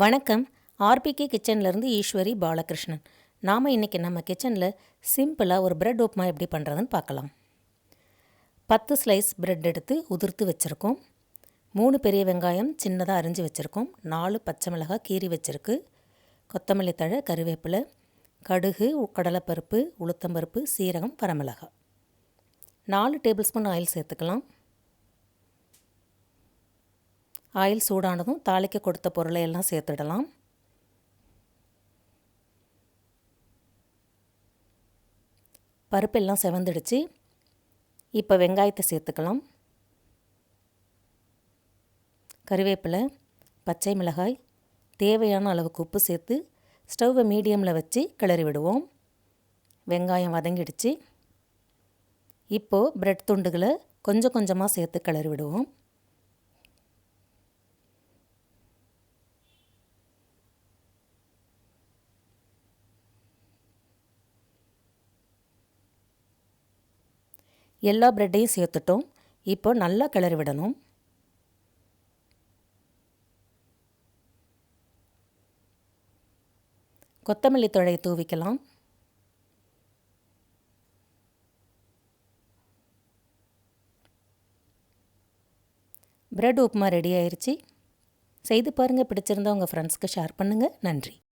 வணக்கம். ஆர்பிகே கிச்சன்லேருந்து ஈஸ்வரி பாலகிருஷ்ணன். நாம் இன்றைக்கி நம்ம கிச்சனில் சிம்பிளாக ஒரு பிரெட் உப்புமா எப்படி பண்ணுறதுன்னு பார்க்கலாம். 10 ஸ்லைஸ் பிரெட் எடுத்து உதிர்த்து வச்சுருக்கோம். 3 பெரிய வெங்காயம் சின்னதாக அரிஞ்சு வச்சுருக்கோம். 4 பச்சை மிளகாய் கீறி வச்சுருக்கு. கொத்தமல்லி தழை, கருவேப்பிலை, கடுகு, கடலைப்பருப்பு, உளுத்தம்பருப்பு, சீரகம், வரமிளகாய். 4 டேபிள் ஸ்பூன் ஆயில் சேர்த்துக்கலாம். ஆயில் சூடானதும் தாளிக்க கொடுத்த பொருளை எல்லாம் சேர்த்துடலாம். பருப்பெல்லாம் செவந்துடுச்சு. இப்போ வெங்காயத்தை சேர்த்துக்கலாம். கருவேப்பிலை, பச்சை மிளகாய், தேவையான அளவுக்கு உப்பு சேர்த்து ஸ்டவ்வை மீடியமில் வச்சு கிளறி விடுவோம். வெங்காயம் வதங்கிடுச்சு. இப்போது பிரெட் துண்டுகளை கொஞ்சம் கொஞ்சமாக சேர்த்து கிளறி விடுவோம். எல்லா பிரெட்டையும் சேர்த்துட்டோம். இப்போ நல்லா கிளறி விடணும். கொத்தமல்லி தழையை தூவிக்கலாம். பிரெட் உப்புமா ரெடி ஆயிடுச்சு. செய்து பாருங்கள். பிடிச்சிருந்தா உங்கள் ஃப்ரெண்ட்ஸ்க்கு ஷேர் பண்ணுங்கள். நன்றி.